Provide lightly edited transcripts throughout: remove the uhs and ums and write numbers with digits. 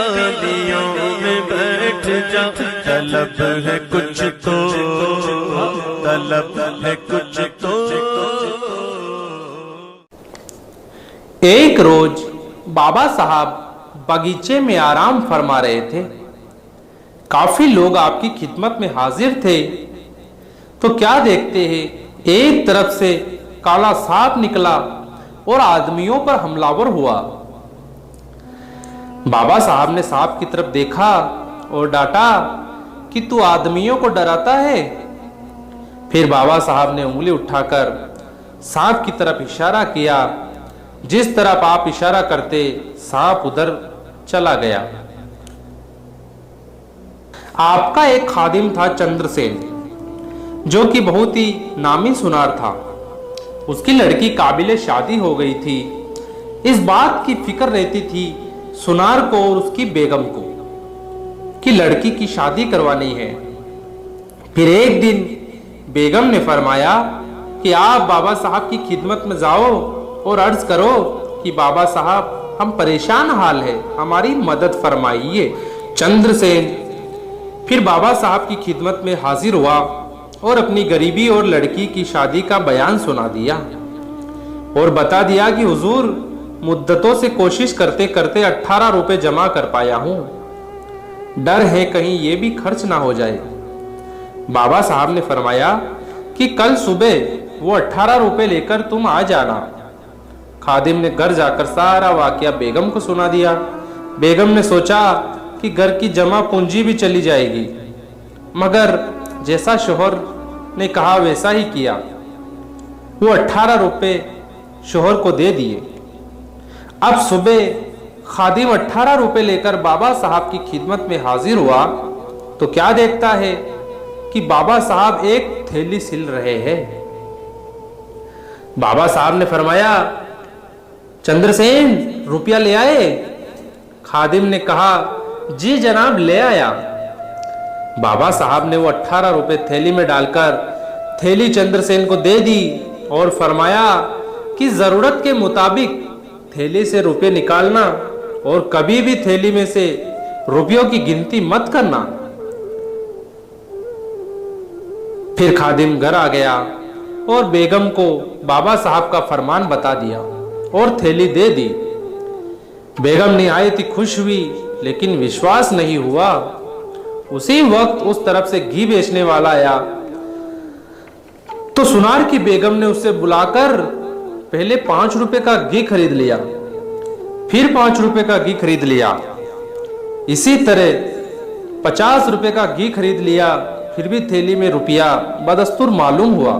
डालियों में बैठ जा, तलब है कुछ तो, तलब है कुछ तो। एक रोज बाबा साहब बगीचे में आराम फरमा रहे थे। काफी लोग आपकी खिदमत में हाजिर थे। तो क्या देखते हैं, एक तरफ से काला सांप निकला और आदमियों पर हमलावर हुआ। बाबा साहब ने सांप की तरफ देखा और डांटा कि तू आदमियों को डराता है। फिर बाबा साहब ने उंगली उठाकर सांप की तरफ इशारा किया। जिस तरफ आप इशारा करते सांप उधर चला गया। आपका एक खादिम था चंद्रसेन, जो कि बहुत ही नामी सुनार था। उसकी लड़की काबिले शादी हो गई थी। इस बात की फिक्र रहती थी सुनार को और उसकी बेगम को कि लड़की की शादी करवानी है। फिर एक दिन बेगम ने फरमाया कि आप बाबा साहब की खिदमत में जाओ और अर्ज करो कि बाबा साहब हम परेशान हाल है, हमारी मदद फरमाइए। चंद्रसेन फिर बाबा साहब की खिदमत में हाजिर हुआ और अपनी गरीबी और लड़की की शादी का बयान सुना दिया और बता दिया कि हुजूर मुद्दतों से कोशिश करते करते 18 रुपए जमा कर पाया हूं, डर है कहीं ये भी खर्च ना हो जाए। बाबा साहब ने फरमाया कि कल सुबह वो 18 रुपए लेकर तुम आ जाना। खादिम ने घर जाकर सारा वाकया बेगम को सुना दिया। बेगम ने सोचा कि घर की जमा पूंजी भी चली जाएगी, मगर जैसा शोहर ने कहा वैसा ही किया। वो 18 रुपए शोहर को दे दिए। अब सुबह खादिम 18 रुपए लेकर बाबा साहब की खिदमत में हाजिर हुआ तो क्या देखता है कि बाबा साहब एक थैली सिल रहे हैं। बाबा साहब ने फरमाया, चंद्रसेन रुपया ले आए? खादिम ने कहा, जी जनाब ले आया। बाबा साहब ने वो 18 रुपए थैली में डालकर थैली चंद्रसेन को दे दी और फरमाया कि जरूरत के मुताबिक थैली से रुपए निकालना और कभी भी थैली में से रुपयों की गिनती मत करना। फिर खादिम घर आ गया और बेगम को बाबा साहब का फरमान बता दिया और थैली दे दी। बेगम निहायत खुश हुई, लेकिन विश्वास नहीं हुआ। उसी वक्त उस तरफ से घी बेचने वाला आया तो सुनार की बेगम ने उसे बुलाकर पहले 5 रुपए का घी खरीद लिया, फिर 5 रुपए का घी खरीद लिया। इसी तरह 50 रुपए का घी खरीद लिया, फिर भी थैली में रुपया बदस्तूर मालूम हुआ।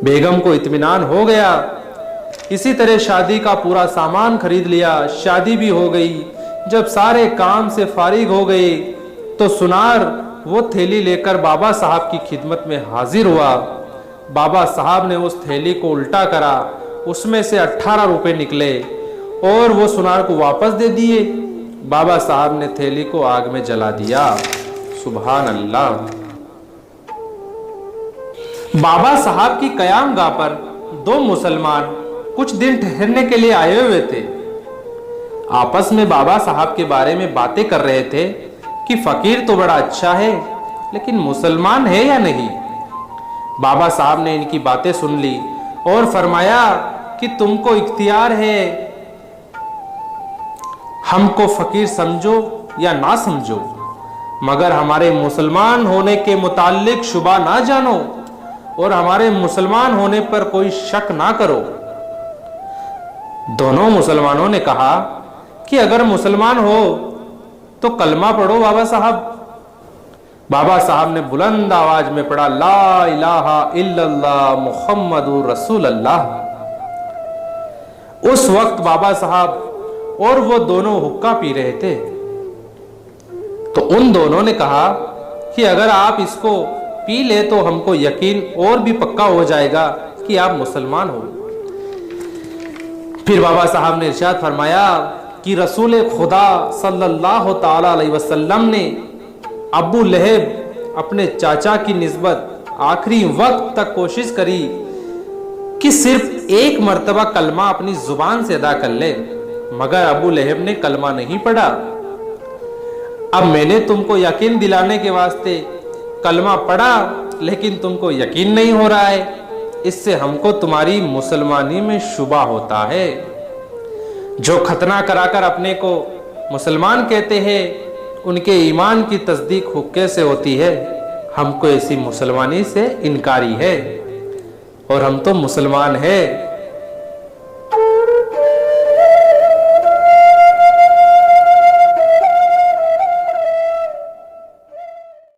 बेगम को इत्मीनान हो गया। इसी तरह शादी का पूरा सामान खरीद लिया। शादी भी हो गई। जब सारे काम से फारिग हो गए तो सुनार वो थैली लेकर बाबा साहब की खिदमत में हाजिर हुआ। बाबा साहब ने उस थैली को उल्टा करा, उसमें से 18 रुपए निकले और वो सुनार को वापस दे दिए। बाबा साहब ने थैली को आग में जला दिया। सुभान अल्लाह। बाबा साहब की कयामगाह पर 2 मुसलमान कुछ दिन ठहरने के लिए आए हुए थे। आपस में बाबा साहब के बारे में बातें कर रहे थे कि फकीर तो बड़ा अच्छा है, लेकिन मुसलमान है या नहीं। बाबा साहब ने इनकी बातें सुन ली और फरमाया कि तुमको इख्तियार है, हमको फकीर समझो या ना समझो, मगर हमारे मुसलमान होने के मुताल्लिक शुबा ना जानो और हमारे मुसलमान होने पर कोई शक ना करो। दोनों मुसलमानों ने कहा कि अगर मुसलमान हो तो कलमा पढ़ो बाबा साहब। बाबा साहब ने बुलंद आवाज में पढ़ा, ला इलाहा इल्लल्लाह मुहम्मदुर रसूलुल्लाह। उस वक्त बाबा साहब और वो दोनों हुक्का पी रहे थे। तो उन दोनों ने कहा कि अगर आप इसको पी ले तो हमको यकीन और भी पक्का हो जाएगा कि आप मुसलमान हो। फिर बाबा साहब ने इरशाद फरमाया कि रसूल खुदा सल्लल्लाहु ताला अलैहि वसल्लम ने अबू लहब अपने चाचा की निस्बत आखिरी वक्त तक कोशिश करी कि सिर्फ एक मर्तबा कलमा अपनी जुबान से अदा कर ले, मगर अबू लहब ने कलमा नहीं पढ़ा अब मैंने तुमको यकीन दिलाने के वास्ते कलमा पढ़ा, लेकिन तुमको यकीन नहीं हो रहा है। इससे हमको तुम्हारी मुसलमानी में शुबा होता है। जो खतना कराकर अपने को मुसलमान कहते हैं, उनके ईमान की तस्दीक हुक्के से होती है। हमको ऐसी मुसलमानी से इनकारी है और हम तो मुसलमान हैं।